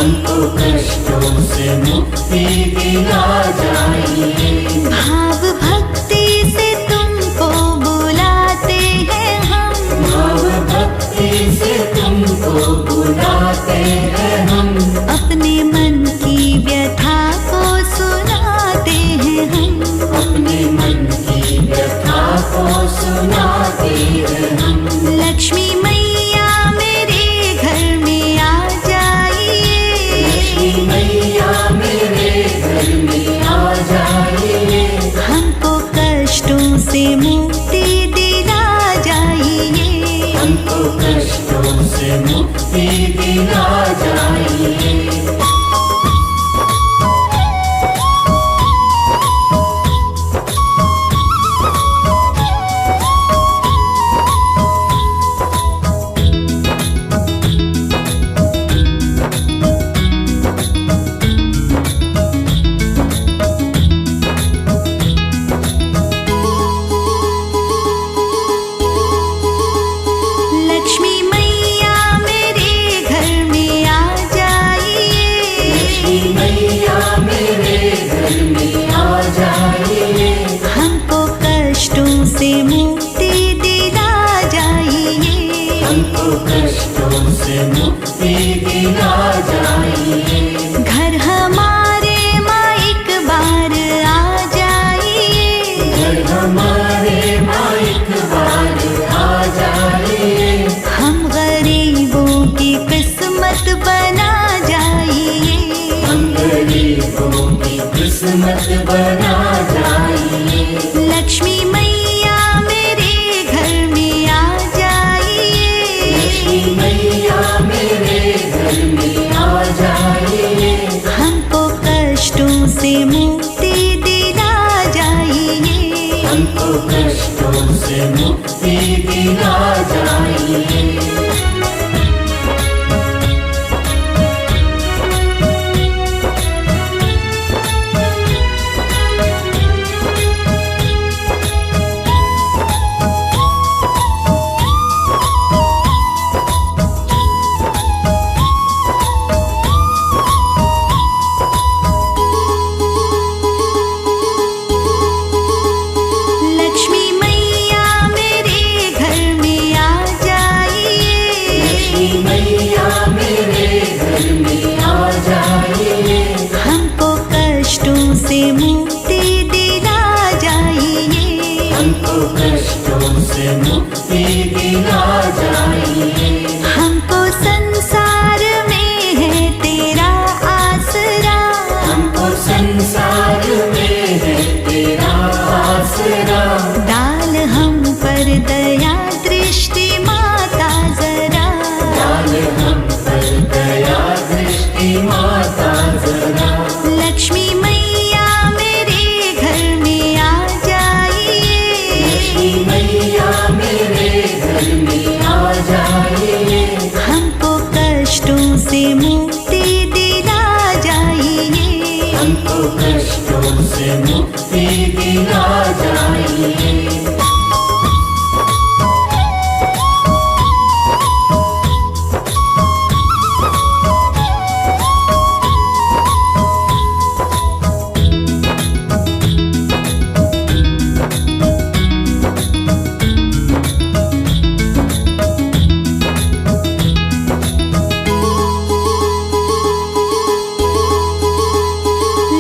हमको कष्टों से मुक्ति दिला जाइए। भाव भक्ति से तुमको बुलाते हैं हम, भाव भक्ति से तुमको बुलाते हैं हम, अपने मन की व्यथा को सुनाते हैं हम, अपने मन की व्यथा को सुनाते हैं हम। लक्ष्मी मैया मेरे घर में आ जाइए, लक्ष्मी मैया मेरे घर में आ जाइए। हमको कष्टों से मुक्ति दिला जाइए, हमको कष्टों से मुक्ति दिला जाइए। लक्ष्मी मैया मेरे घर में आ जाइए, लक्ष्मी मैया मेरे घर में आ जाइए। हमको कष्टों से मुक्ति दिला जाइए, हमको कष्टों से मुक्ति दिला जाइए। घर हमारे माँ एक बार आ जाइए, घर हमारे माँ एक बार आ जाइए। हम गरीबों की किस्मत बना जाइए, हम गरीबों की किस्मत बना जाइए। लक्ष्मी मैया मेरे घर में आ जाइए, लक्ष्मी मैया मेरे घर में आ जाइए। हमको कष्टों से मुक्ति दिला जाइए, हमको कष्टों से मुक्ति दिला जाइए। लक्ष्मी मैया मेरे घर में आ जाइए, लक्ष्मी मैया मेरे घर में आ जाइए। हमको कष्टों से मुक्ति दिला जाइए, हमको कष्टों से मुक्ति दिला जाइए। हमको संसार में है तेरा आसरा, हमको संसार में है तेरा आसरा। डाल हम पर दया दृष्टि माता जरा, डाल हम पर दया दृष्टि माता जरा। लक्ष्मी मैया मेरे घर में आ जाइए, लक्ष्मी मैया मेरे घर में आ जाइए। हमको कष्टों से मुक्ति दिला जाइए, हमको कष्टों से मुक्ति दिला जाइए।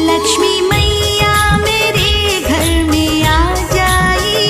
लक्ष्मी मैया मेरे घर में आ जाइए,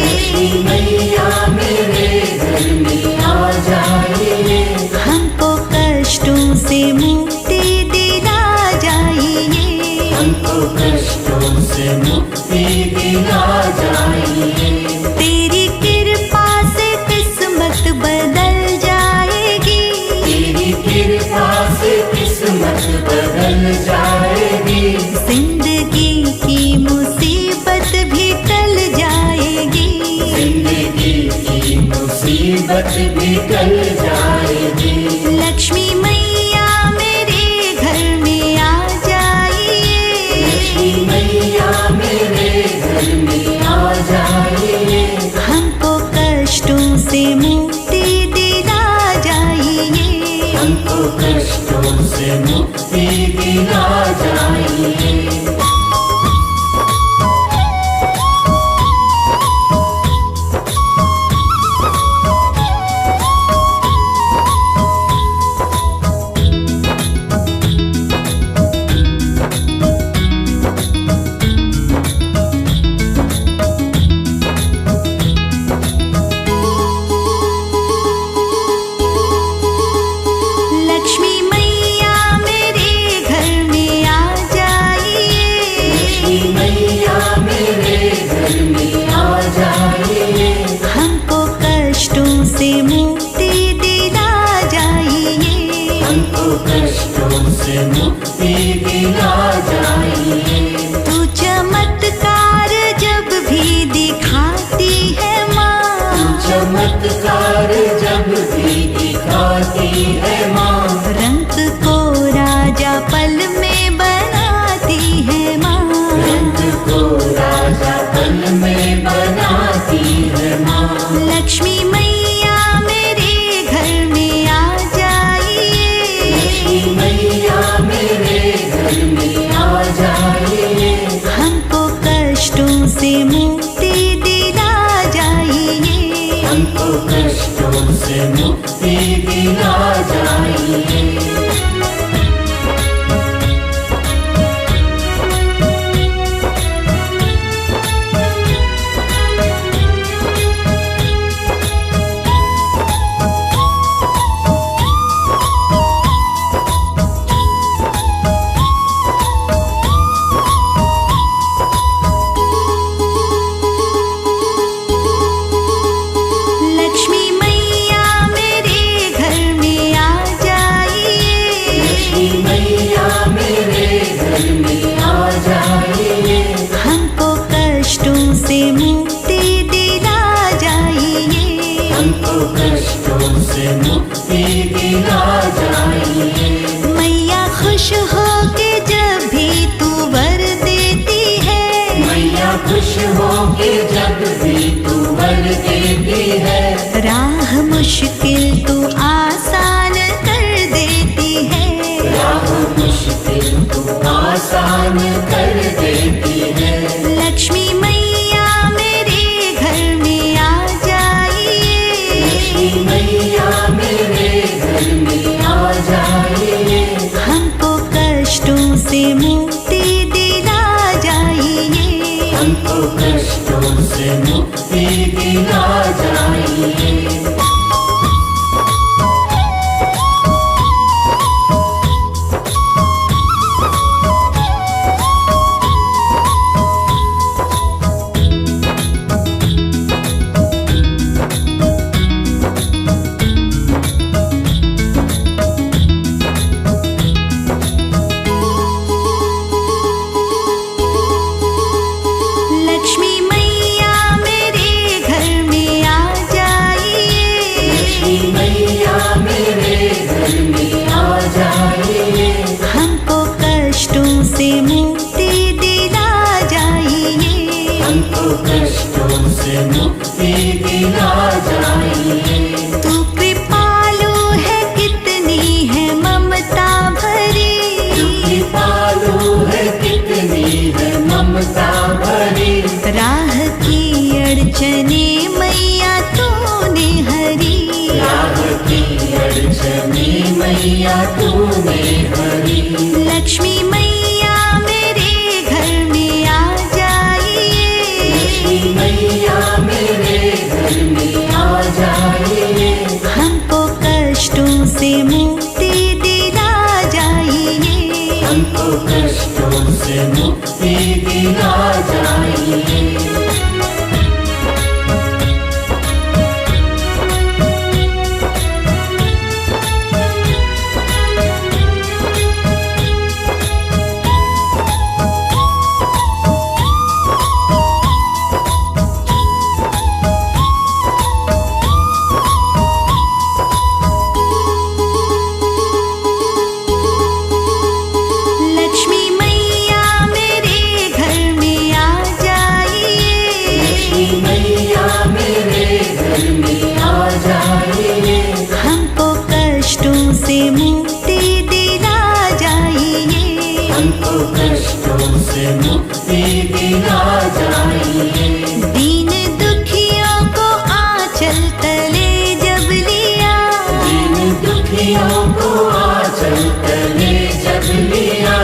लक्ष्मी मैया मेरे घर में आ जाइए। हमको कष्टों से मुक्ति दिला जाइए, हमको कष्टों से मुक्ति दिला जाइए। तेरी कृपा से किस्मत बदल जाएगी, तेरी कृपा से किस्मत बदल जाएगी। जिंदगी की मुसीबत भी टल जाएगी, जिंदगी की मुसीबत भी टल जाएगी। लक्ष्मी मैया मेरे घर में आ जाइए, लक्ष्मी मैया मेरे घर में आ जाइए। हमको कष्टों से मुक्ति दिला जाइए, हमको कष्टों से मुक्ति दिला जाइए। मुक्ति दिला जाइए। तू चमत्कार जब भी दिखाती है माँ, तू चमत्कार जब भी दिखाती है माँ, रंग को राजा पल में बनाती है माँ, रंग को राजा पल में बनाती है माँ। लक्ष्मी मैया मेरे घर में आ जाइए, लक्ष्मी मैया मेरे घर में आ जाइए। हमको कष्टों से मुक्ति दिला जाइए, हमको कष्टों से मुक्ति दिला जाइए। मुक्ति दिला जाइए। मैया खुश हो के जब भी तू वर देती है, मैया खुश हो के जब भी तू वर देती है, राह मुश्किल तू आसान कर देती है, राह मुश्किल तू आसान कर देती है। लक्ष्मी मैया मेरे घर में आ जाइए, लक्ष्मी मैया मेरे घर में आ जाइए। हमको कष्टों से मुक्ति दिला जाइए, हमको कष्टों से मुक्ति दिला जाइए। कष्टों से मुक्ति दिला जाइए। तू कृपालु है कितनी है ममता भरी, तू कृपालु है कितनी है ममता भरी, राह की अड़चने मैया तूने हरी, राह की अड़चने मैया तूने हरी। लक्ष्मी मैया मेरे घर में आ जाइए, लक्ष्मी मैया मेरे घर में आ जाइए। हमको कष्टों से मुक्ति दिला जाइए, हमको कष्टों से मुक्ति दिला जाइए। लक्ष्मी मैया मेरे घर में आ जाइए, कष्टों से मुक्ति दिला जाइए। दीन दुखियों को आंचल तले जब लिया, दीन दुखियों को आंचल तले जब लिया,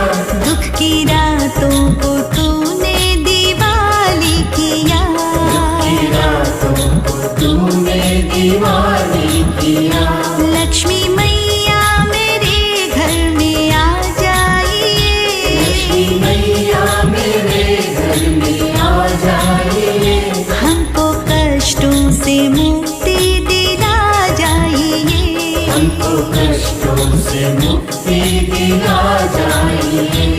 दुख की रातों को तूने दिवाली किया, दुख की रातों को तूने दिवाली किया। लक्ष्मी मैया मेरे घर में आ जाइए, लक्ष्मी मैया मेरे घर में आ जाइए। हमको कष्टों से मुक्ति दिला जाइए, हमको कष्टों से मुक्ति दिला जाइए।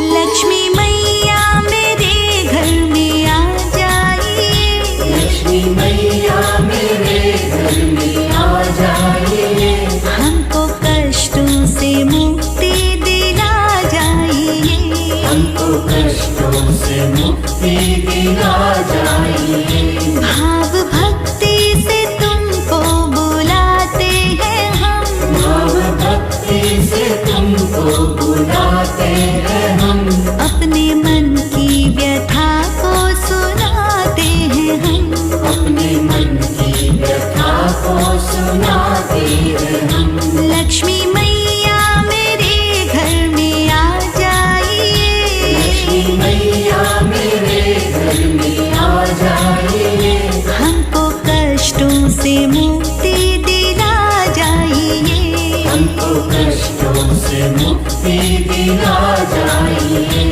लक्ष्मी मैया मेरे घर में आ जाइए, लक्ष्मी मैया मेरे घर में आ जाइए। हमको कष्टों से मुक्ति दिला जाइए, हमको कष्टों से मुक्ति दिला जाइए। भाव भक्ति से तुमको बुलाते हैं हम, भाव भक्ति से तुमको बुलाते हैं हम, अपने मन की व्यथा को सुनाते हैं हम, अपने मन की व्यथा को सुनाते हैं हम। लक्ष्मी मैया मेरे घर में आ जाइए, लक्ष्मी मैया मेरे घर में आ जाइए। हमको कष्टों से मुक्ति दिला जाइए, हमको कष्टों से मुक्ति दिला जाइए।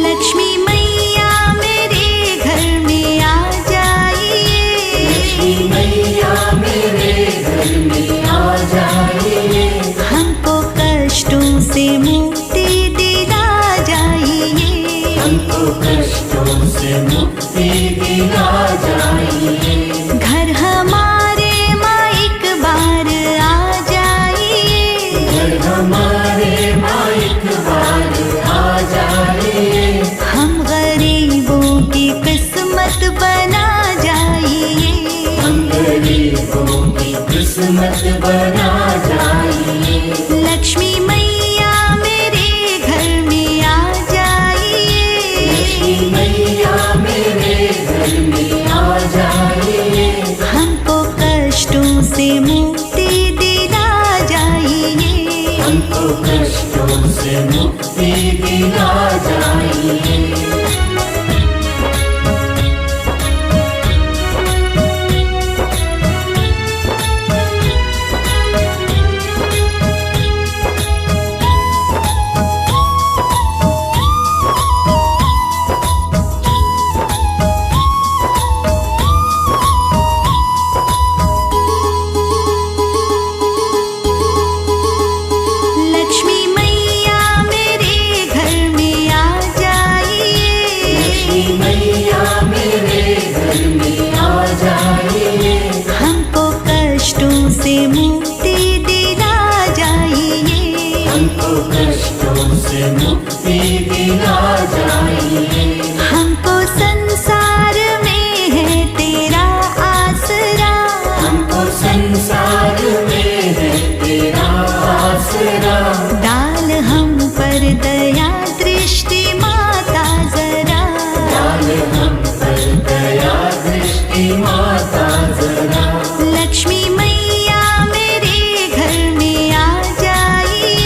लक्ष्मी मैया मेरे घर में आ जाइए, लक्ष्मी मैया मेरे घर में आ जाइए। हमको कष्टों से मुक्ति दिला जाइए, हमको कष्टों से मुक्ति दिला जाइए। घर हमारे माँ एक बार आ जाइए, घर हमारे माँ एक बार आ जाइए। हम गरीबों की किस्मत बना जाइए, हम गरीबों की किस्मत बना जाइए। लक्ष्मी मैया मेरे घर में आ जाइए, लक्ष्मी मैया मेरे घर में आ जाइए। हमको कष्टों से मुक्ति दिला जाइए, हमको कष्टों से मुक्ति दिला जाइए। लक्ष्मी मैया मेरे घर में आ जाइए, लक्ष्मी मैया मेरे घर में आ जाइए। हमको कष्टों से मुक्ति दिला जाइए, हमको कष्टों से मुक्ति दिला जाइए। हमको संसार में है तेरा आसरा, हमको संसार में है तेरा आसरा। डाल हम पर दया दृष्टि माता जरा, डाल हम पर दया दृष्टि माता जरा। लक्ष्मी मैया मेरे घर में आ जाइए,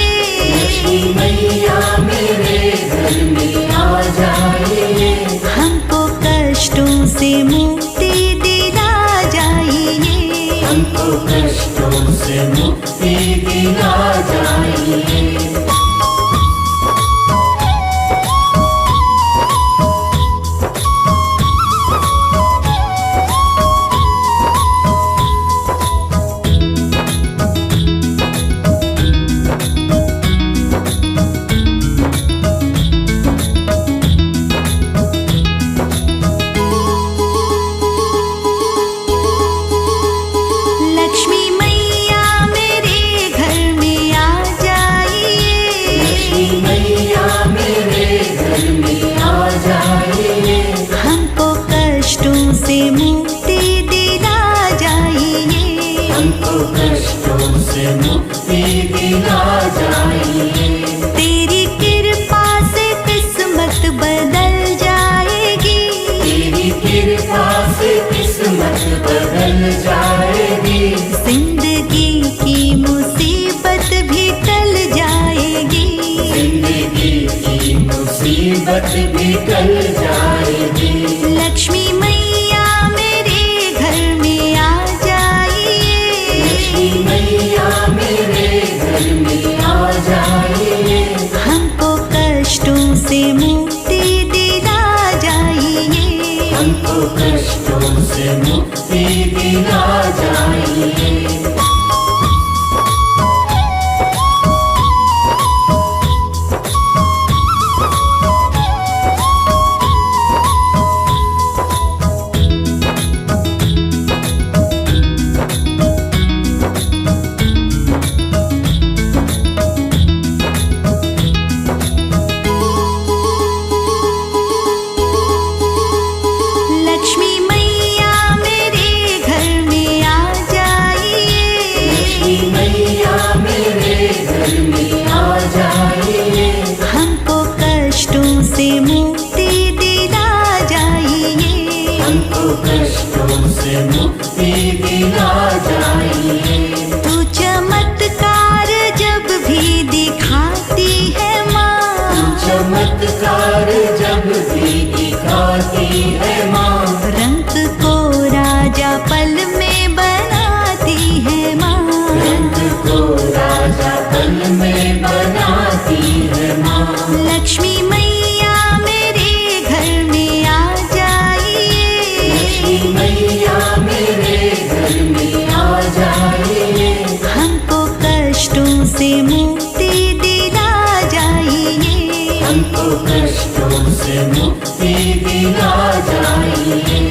लक्ष्मी मैया मेरे घर में आ जाइए। हमको कष्टों से मुक्ति दिला जाइए, हमको कष्टों से मुक्ति दिला जाइए। लक्ष्मी मैया मेरे घर में आ जाइए। लक्ष्मी मैया मेरे घर में आ जाइए। हमको कष्टों से मुक्ति दिला जाइए। हमको कष्टों से मुक्ति दिला जाइए। तेरी कृपा से किस्मत बदल जाएगी। तेरी कृपा से किस्मत बदल जाएगी। जिंदगी की मुसीबत भी टल जाएगी। जिंदगी की मुसीबत भी टल जाएगी। लक्ष्मी मैया मेरे घर में आ जाइए। लक्ष्मी मैया मेरे घर में आ जाइए। हमको कष्टों से मुक्ति दिला जाइए। हमको कष्टों से मुक्ति दिला जाइए। लक्ष्मी मैया मेरे घर में आ जाइए। लक्ष्मी मैया मेरे घर में आ जाइए। हमको कष्टों से मुक्ति दिला जाइए। हमको कष्टों से मुक्ति दिला जाइए। तू चमत्कार जब भी दिखाती है माँ। चमत्कार जब भी दिखाती है माँ। रंग को राजा पल में बनाती है माँ। रंग को राजा पल में बनाती है माँ। लक्ष्मी मैया मेरे घर में आ जाइए। लक्ष्मी मैया मेरे घर में आ जाइए। हमको कष्टों से मुक्ति दिला जाइए। हमको कष्टों से मुक्ति दिला जाइए।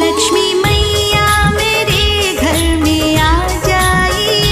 लक्ष्मी मैया मेरे घर में आ जाइए।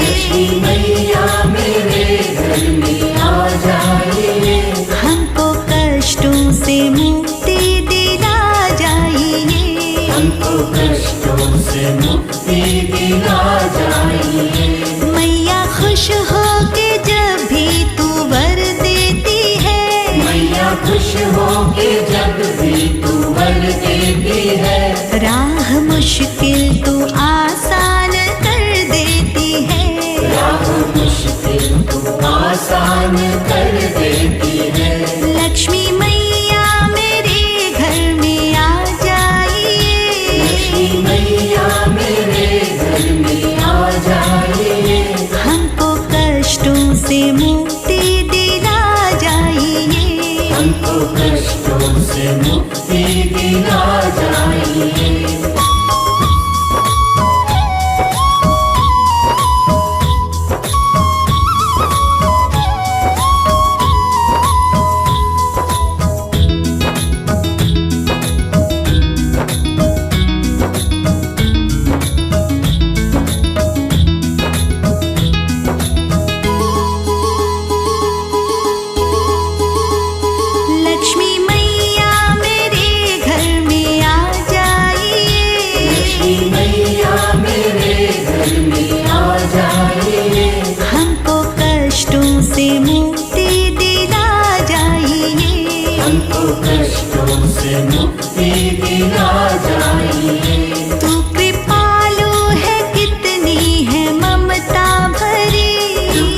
लक्ष्मी मैया मेरे घर में आ जाइए। हमको कष्टों से मुक्ति दिला जाइए। हमको कष्टों से मुक्ति दिला जाइए। मैया खुश हो के जब भी तू वर देती है। मैया खुश हो के जब भी तू वर देती है। राह मुश्किल तू आसान कर देती है। राह मुश्किल तू आसान कर देती है। लक्ष्मी मैया मेरे घर में आ जाइए। लक्ष्मी मैया मेरे घर में आ जाइए। हमको कष्टों से मुक्ति दिला जाइए। हमको कष्टों से मुक्ति दिला जाइए। लक्ष्मी मैया मेरे घर में आ जाइए। से मुक्ति दिला जाइए। तू कृपालु है, कितनी है ममता भरी,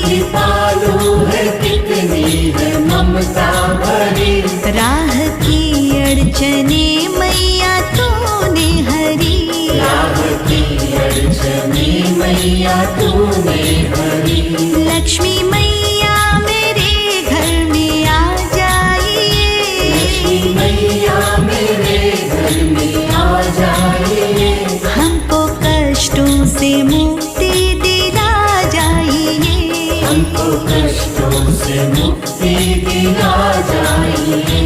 कृपालु है, कितनी है ममता भरी। राह की अड़चने मैया तूने हरी, राह की अड़चने मैया तूने हरी। लक्ष्मी मैया मेरे घर में आ जाइए, लक्ष्मी मैया मेरे घर में आ जाइए। हमको कष्टों से मुक्ति दिला जाइए, हमको कष्टों से मुक्ति दिला जाइए।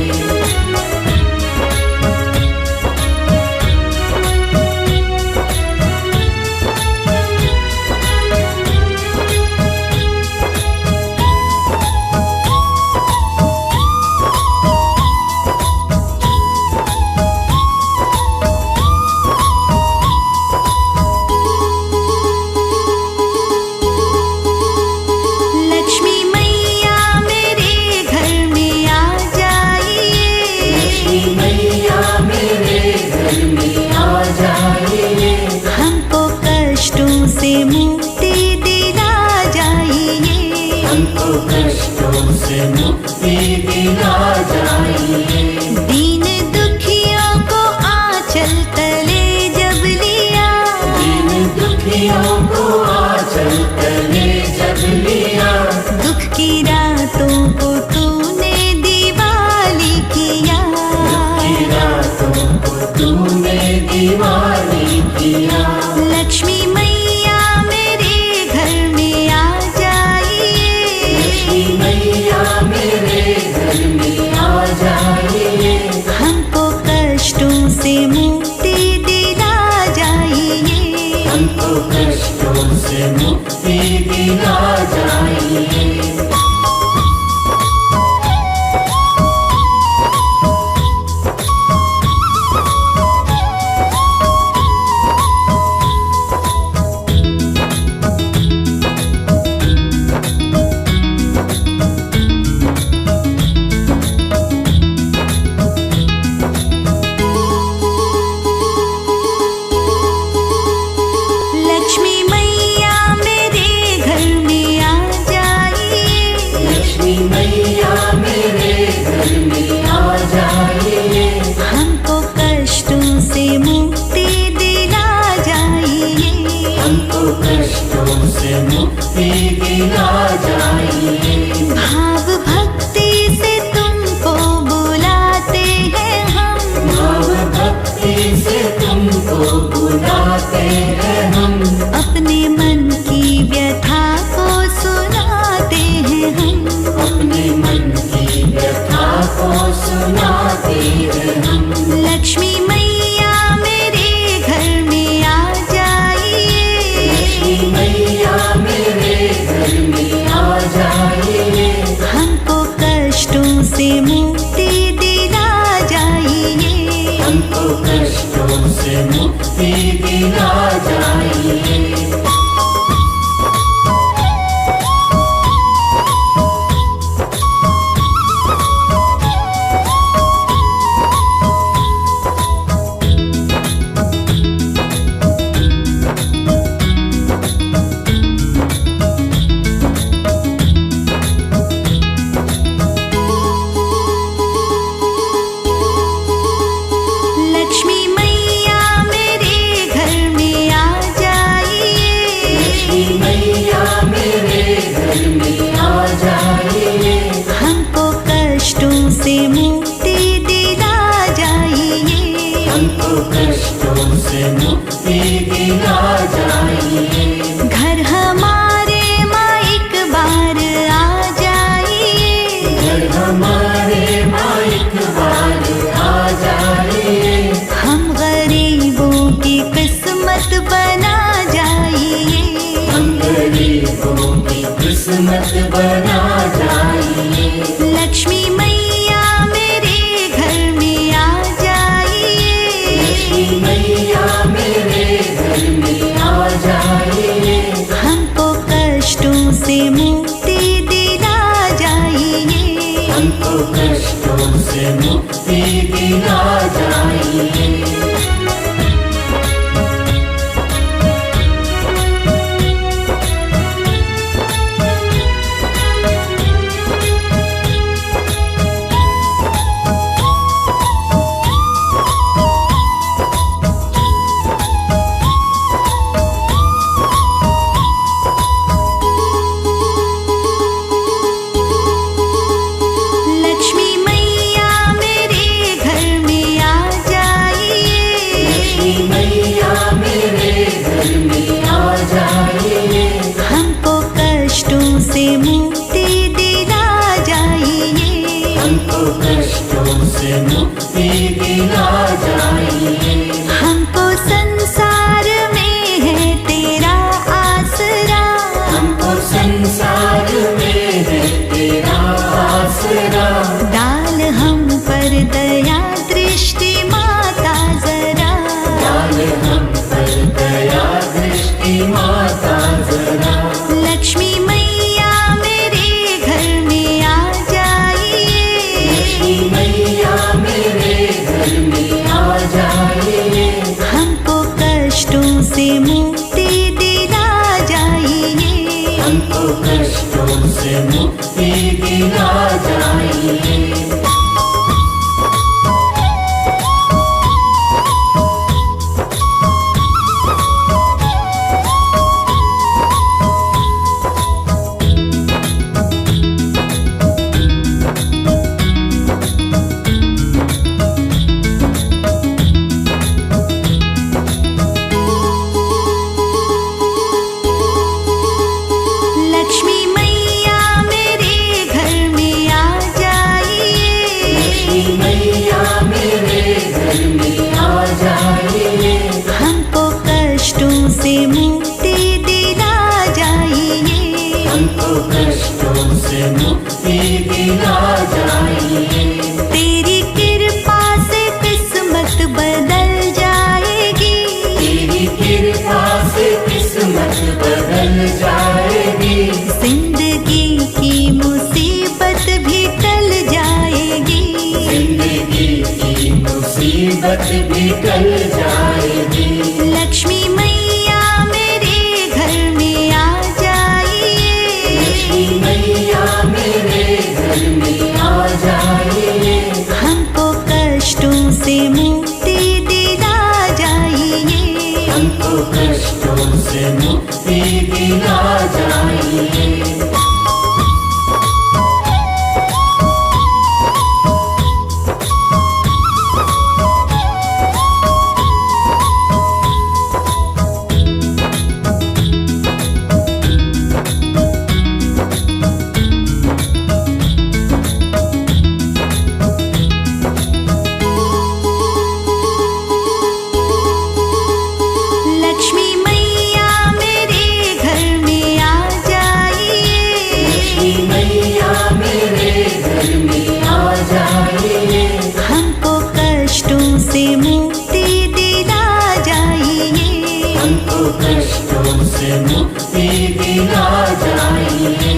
लक्ष्मी मैया मेरे घर में आ जाइए, लक्ष्मी मैया मेरे घर में आ जाइए। हमको कष्टों से मुक्ति दिला जाइए, हमको कष्टों से मुक्ति दिला जाइए। दीन दुखियों को आंचल तले जब लिया, दीन दुखियों को आंचल तले जब लिया। दुख की रातों को तूने दिवाली किया, की रातों को तूने दिवाली किया। लक्ष्मी मैया मेरे घर में आ जाइए, लक्ष्मी मैया मेरे घर में आ जाइए। हमको कष्टों से मुक्ति दिला जाइए, हमको कष्टों से मुक्ति दिला जाइए। लक्ष्मी मैया मेरे घर में आ जाइए, लक्ष्मी मैया मेरे घर में आ जाइए। हमको कष्टों से मुक्ति दिला जाइए, हमको कष्टों से मुक्ति दिला जाइए। भाव भक्ति से तुमको बुलाते हैं हम, भाव भक्ति से तुमको बुलाते हैं हम। अपने मन की व्यथा को सुनाते हैं हम, अपने मन की व्यथा को सुनाते हैं हम। लक्ष्मी मैया मेरे घर में आ जाइए, लक्ष्मी मैया मेरे घर में आ जाइए। हमको कष्टों से मुक्ति दिला जाइए, हमको कष्टों से मुक्ति दिला जाइए। लक्ष्मी मैया मेरे घर में आ जाइए, लक्ष्मी मैया मेरे घर में आ जाइए। हमको कष्टों से मुक्ति दिला जाइए, हमको कष्टों से मुक्ति दिला जाइए। घर हमारे माँ एक बार आ जाइए, घर हमारे माँ एक बार आ जाइए। हम गरीबों की किस्मत बना जाइए, हम गरीबों की किस्मत बना जाइए। लक्ष्मी मैया मेरे घर में आ जाइए, लक्ष्मी मैया मेरे घर में आ जाइए। हमको कष्टों से मुक्ति दिला जाइए, हमको कष्टों से मुक्ति दिला जाइए। मुक्ति दिला जाइए। हमको संसार में है तेरा आसरा, हमको संसार में है तेरा आसरा। डाल हम पर दया दृष्टि माता जरा, डाल हम पर दया दृष्टि माता जरा। लक्ष्मी मैया मेरे घर में आ जाइए, लक्ष्मी मैया मेरे घर में आ जाइए। हमको कष्टों से मुक्ति दिला जाइए, हमको कष्टों से मुक्ति दिला जाइए। हमको कष्टों से मुक्ति दिला जाइए, हमको कष्टों से मुक्ति दिला जाइए। तेरी कृपा से किस्मत बदल जाएगी, तेरी कृपा से किस्मत बदल जाएगी। जिंदगी की मुसीबत भी टल जाएगी, जिंदगी की मुसीबत भी टल जाएगी। लक्ष्मी मैया मेरे घर में आ जाइए, लक्ष्मी मैया मेरे घर में आ जाइए। हमको कष्टों से मुक्ति दिला जाइए, हमको कष्टों से मुक्ति दिला जाइए। लक्ष्मी मैया मेरे घर में आ जाइए, लक्ष्मी मैया मेरे घर में आ जाइए। हमको कष्टों से मुक्ति दिला जाइए, हमको कष्टों से मुक्ति दिला जाइए।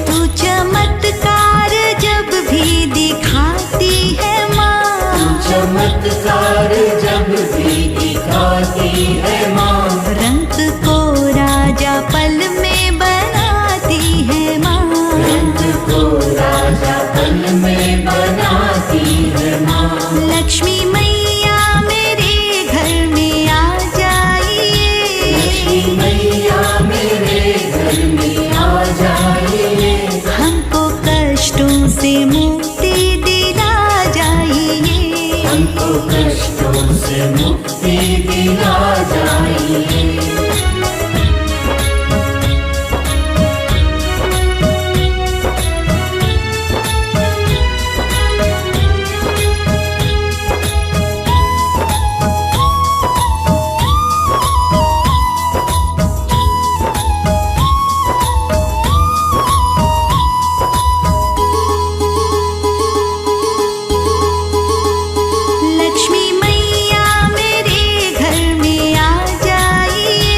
तू चमत्कार जब भी दिखाती है माँ, चमत्कार जब भी दिखाती है माँ। रंग को राजा पल में बनाती है माँ, रंग को राजा पल में बनाती है माँ। लक्ष्मी मैया मेरे घर में आ जाइए, लक्ष्मी मैया मेरे घर में आ जाइए। हमको कष्टों से मुक्ति दिला जाइए, हमको कष्टों से मुक्ति दिला जाइए। लक्ष्मी मैया मेरे घर में आ जाइए,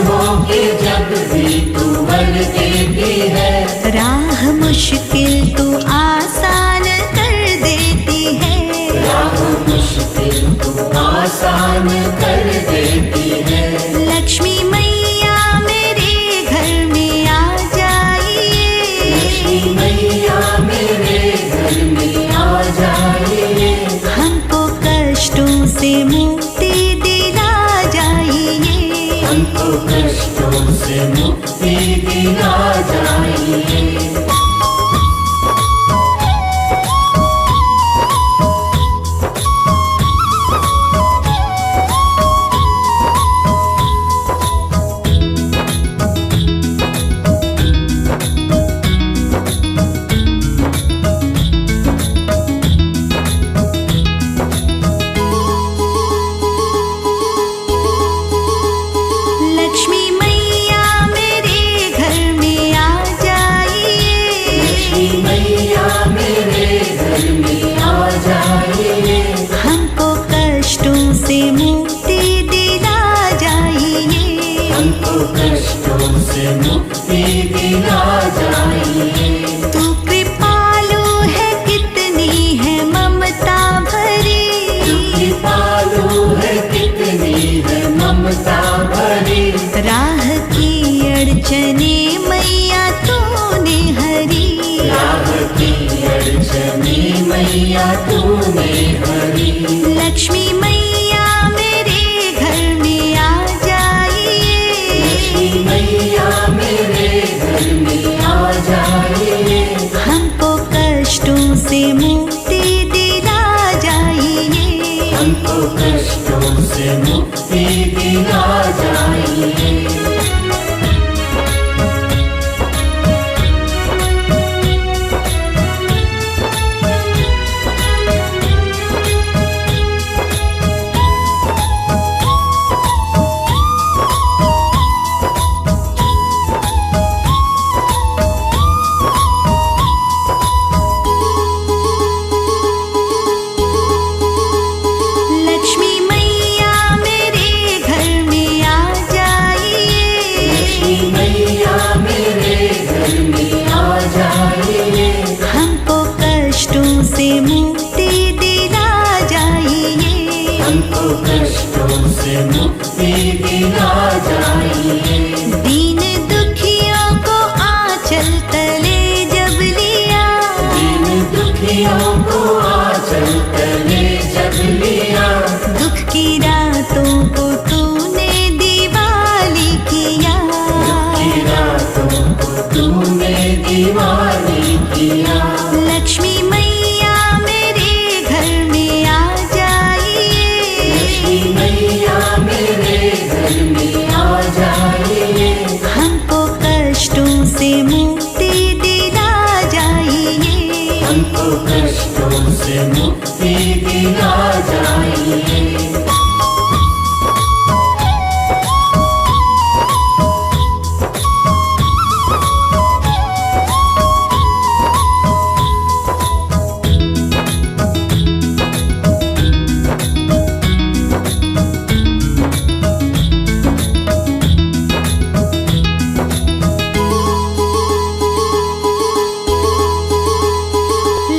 हो के जब भी तू वर देती है, राह मुश्किल तू आसान कर देती है। राह मुश्किल तू आसान कर देती है। लक्ष्मी मैया मेरे घर में आ जाइए, लक्ष्मी मैया मेरे घर में आ जाइए, हमको कष्टों से मुक्ति दिला जाइए, हमको कष्टों से मुक्ति दिला जाइए। लक्ष्मी मैया मेरे घर में आ जाइए, लक्ष्मी मैया मेरे घर में आ जाइए, हमको कष्टों से मुक्ति दिला जाइए, हमको कष्टों से मुक्ति दिला जाइए। तू कृपालु है कितनी है ममता भरी, कृपालु है कितनी है ममता भरी, राह की अड़चने मैया तूने हरी, राह की अड़चने मैया तूने हरी। लक्ष्मी मैया मेरे घर में आ जाइए, लक्ष्मी मैया मेरे घर में आ जाइए, हमको कष्टों से मुक्ति दिला जाइए, हमको कष्टों से मुक्ति दिला जाइए। लक्ष्मी मैया मेरे घर में आ जाइए, लक्ष्मी मैया मेरे घर में आ जाइए, हमको कष्टों से मुक्ति दिला जाइए, हमको कष्टों से मुक्ति दिला जाइए। दीन दुखियों को आंचल तले जब लिया, दीन दुखियों को आंचल तले जब लिया, दुख की रातों को तूने दिवाली किया, की रातों को तूने दीवानी किया। लक्ष्मी मैया मेरे घर में आ जाइए, लक्ष्मी मैया मेरे घर में आ जाइए, हमको कष्टों से मुक्ति दिला जाइए, हमको कष्टों से मुक्ति दिला जाइए।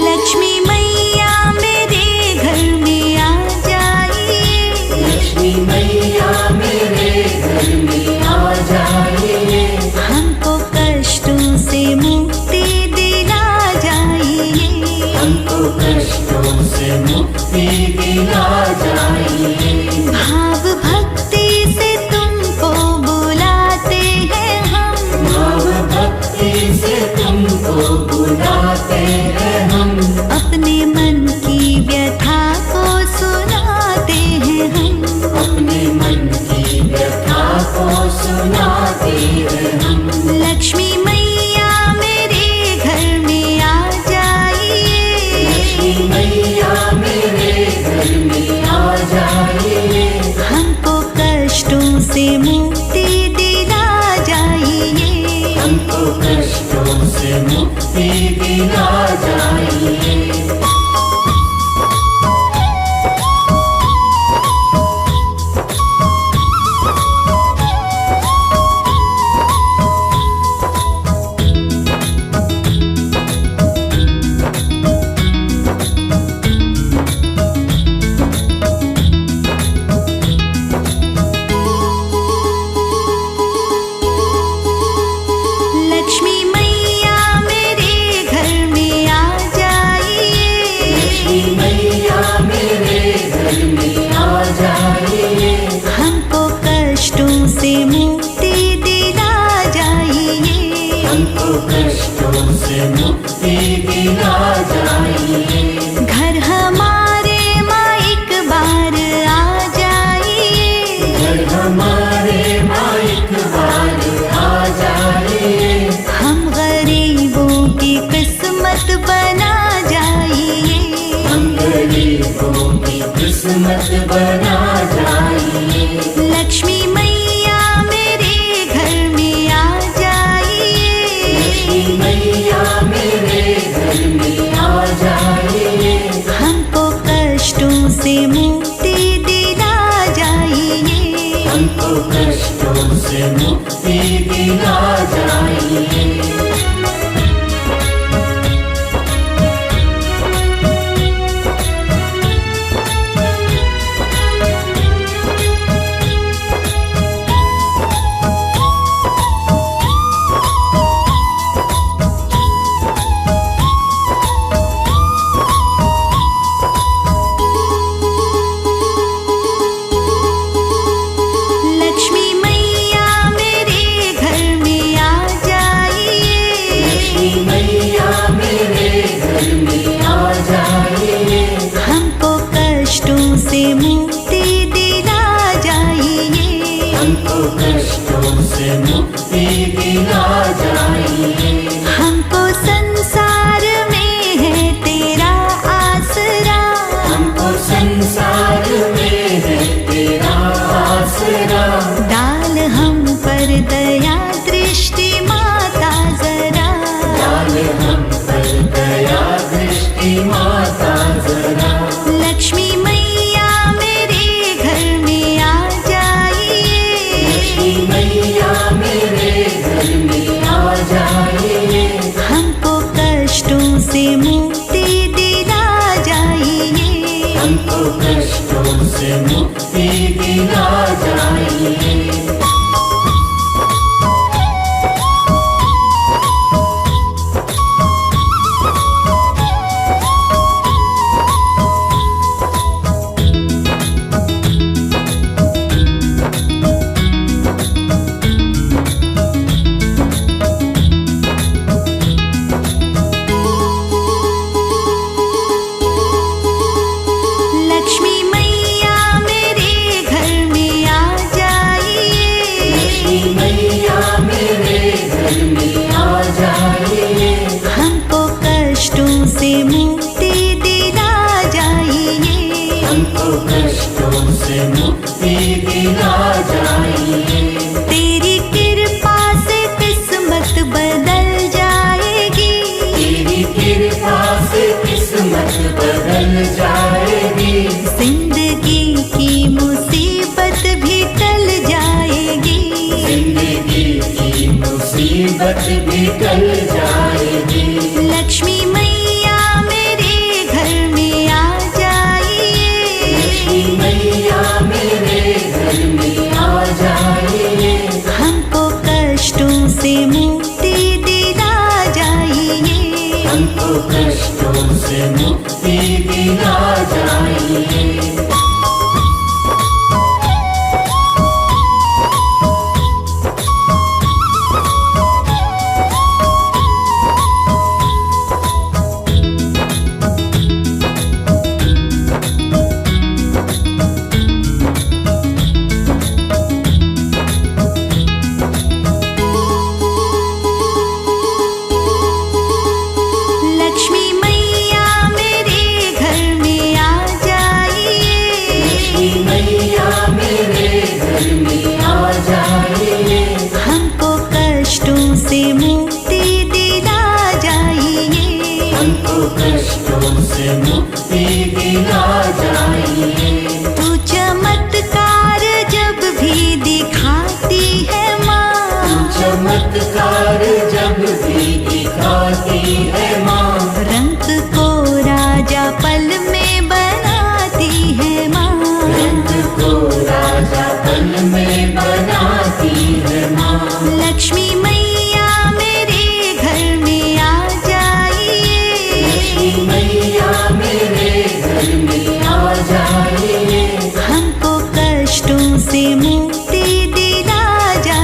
लक्ष्मी मैया मेरे घर में आ जाइए, लक्ष्मी मैया मेरे घर में आ जाइए, हमको कष्टों से मुक्ति दिला जाइए, हमको कष्टों से मुक्ति दिला जाइए। भाव भक्ति से तुमको बुलाते हैं हम, भाव भक्ति से तुमको बुलाते हैं हम, अपने मन की व्यथा को सुनाते हैं हम, अपने मन की व्यथा को सुनाते हैं हम। लक्ष्मी मैया मेरे घर में आ जाइए, लक्ष्मी मैया मेरे घर में आ जाइए, हमको कष्टों से मुक्ति दिला जाइए, हमको कष्टों से मुक्ति दिला जाइए। मुक्ति दिला जाइए। हमको कष्टों से मुक्ति दिला जाइए। घर हमारे माँ एक बार आ जाइए। घर हमारे माँ एक बार आ जाइए। हम गरीबों की किस्मत बना जाइए। हम गरीबों की किस्मत बना जाइए। लक्ष्मी मैया मेरे घर में आ जाइए। लक्ष्मी मैया मेरे घर में आ जाइए। हमको कष्टों से मुक्ति दिला जाइए। हमको कष्टों से मुक्ति दिला जाइए। लक्ष्मी मैया मेरे घर में आ जाइए। लक्ष्मी मैया मेरे घर में आ जाइए। हमको कष्टों से मुक्ति दिला जाइए। हमको कष्टों से मुक्ति दिला जाइए। हमको संसार में है तेरा आसरा। हमको संसार में है तेरा आसरा। डाल हम पर दया दृष्टि माता जरा। डाल हम पर दया दृष्टि माता जरा। लक्ष्मी मैया मेरे घर में आ जाइए। लक्ष्मी मैया मेरे घर में आ जाइए। हमको कष्टों से मुक्ति दिला जाइए। हमको कष्टों से मुक्ति दिला जाइए। लक्ष्मी मैया मेरे घर में आ जाइए। लक्ष्मी मैया मेरे घर में आ जाइए। हमको कष्टों से मुक्ति दिला जाइए। हमको कष्टों से मुक्ति दिला जाइए। तेरी कृपा से किस्मत बदल जाएगी। तेरी कृपा से किस्मत बदल जाएगी। जिंदगी की मुसीबत भी टल जाएगी। जिंदगी की मुसीबत भी टल जाएगी। लक्ष्मी मैया मेरे घर में आ जाइए। लक्ष्मी मैया मेरे घर में आ जाइए। हमको कष्टों से मुक्ति दिला जाइए। हमको कष्टों से मुक्ति दिला जाइए। लक्ष्मी मैया मेरे घर में आ जाइए। लक्ष्मी मैया मेरे घर में आ जाइए। हमको कष्टों से मुक्ति दिला जाइए। हमको कष्टों से मुक्ति दिला जाइए। तू चमत्कार जब भी दिखाती है माँ। चमत्कार जब भी दिखाती है माँ। रंग को राजा पल में बनाती है माँ। रंग को राजा पल में बनाती है माँ। लक्ष्मी मैया मेरे घर में आ जाइए। लक्ष्मी मैया मेरे घर में आ जाइए। हमको कष्टों से मुक्ति दिला जाइए।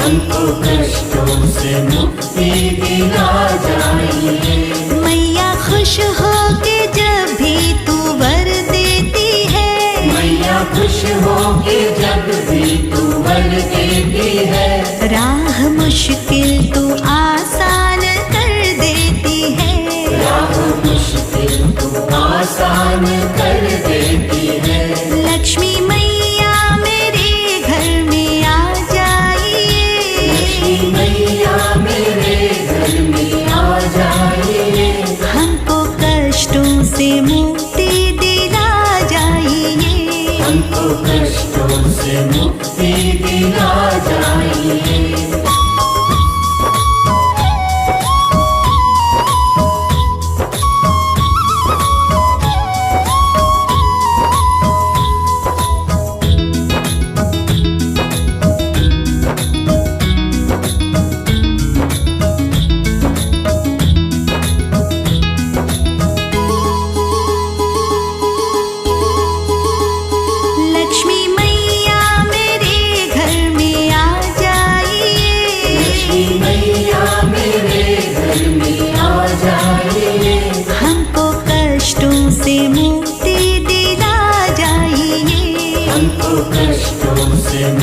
हमको कष्टों से मुक्ति दिला जाइए। मैया खुश हो के जब भी तू वर देती है, मैया खुश हो के जब भी तू वर देती है, राह मुश्किल तू आसान कर देती है, राह मुश्किल तू आसान कर देती है। लक्ष्मी मैया मेरे घर में आ जाइए, लक्ष्मी मैया मेरे घर में आ जाइए, हमको कष्टों से मुक्ति दिला जाइए, हमको कष्टों से मुक्ति दिला जाइए।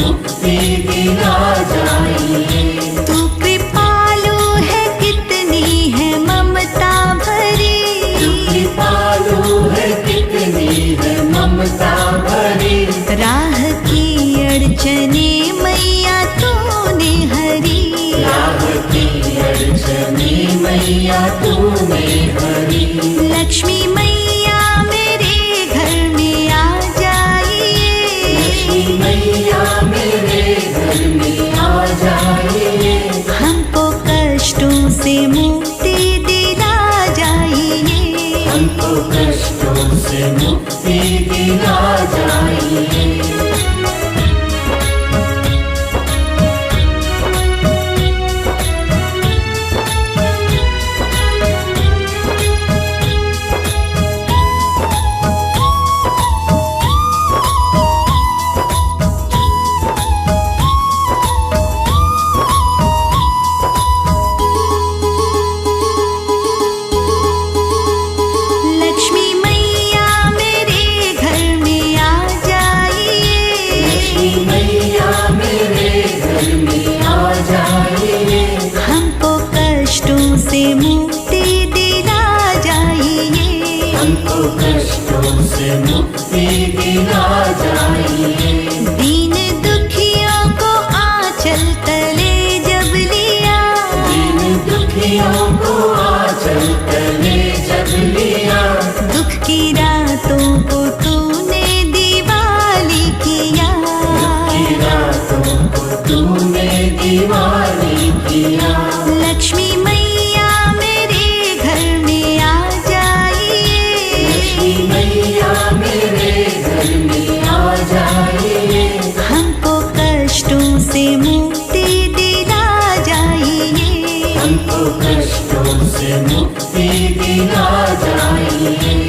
मुक्ति दिला जाइए। तू कृपालु है कितनी है ममता भरी, तू कृपालु है कितनी है ममता भरी, राह की अड़चने मैया तूने हरी, राह की अड़चने मैया तूने हरी। लक्ष्मी मैया मेरे घर में आ जाइए, लक्ष्मी मैया मेरे घर में आ जाइए, हमको कष्टों से मुक्ति दिला जाइए, हमको कष्टों से मुक्ति दिला जाइए। से मुक्ति दिला जाइए, हमको कष्टों से मुक्ति दिला जाइए। दीन दुखियों को आंचल तले जब लिया, दीन दुखियों को आंचल तले जब लिया, दुख की रातों को तूने दिवाली किया, दुख की रातों को तूने दिवाली किया। लक्ष्मी मैया मेरे घर में आ जाइए, लक्ष्मी मैया मेरे घर में आ जाइए, हमको कष्टों से मुक्ति दिला जाइए, हमको कष्टों से मुक्ति दिला जाइए।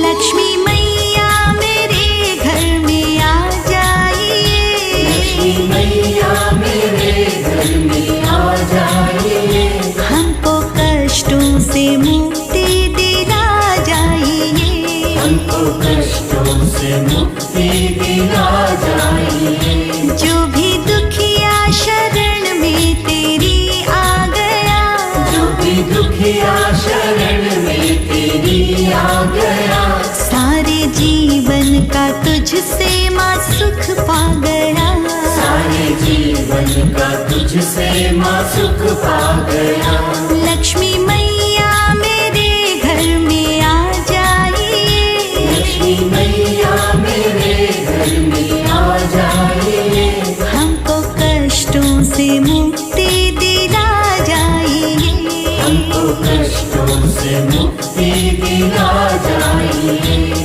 लक्ष्मी मैया मेरे घर में आ जाइए, से मुक्ति दिला जाइए, हमको कष्टों से मुक्ति दिला जाइए। जो भी दुखिया शरण में तेरी आ गया, जो भी दुखिया शरण में तेरी आ गया, सारे जीवन का तुझसे माँ सुख पा गया, सारे जीवन का तुझसे माँ सुख पा गया। लक्ष्मी मैया मेरे घर में आ जाइए, लक्ष्मी मैया मेरे घर में आ जाइए, हमको कष्टों से मुक्ति दिला जाइए, हमको कष्टों से मुक्ति दिला जाइए।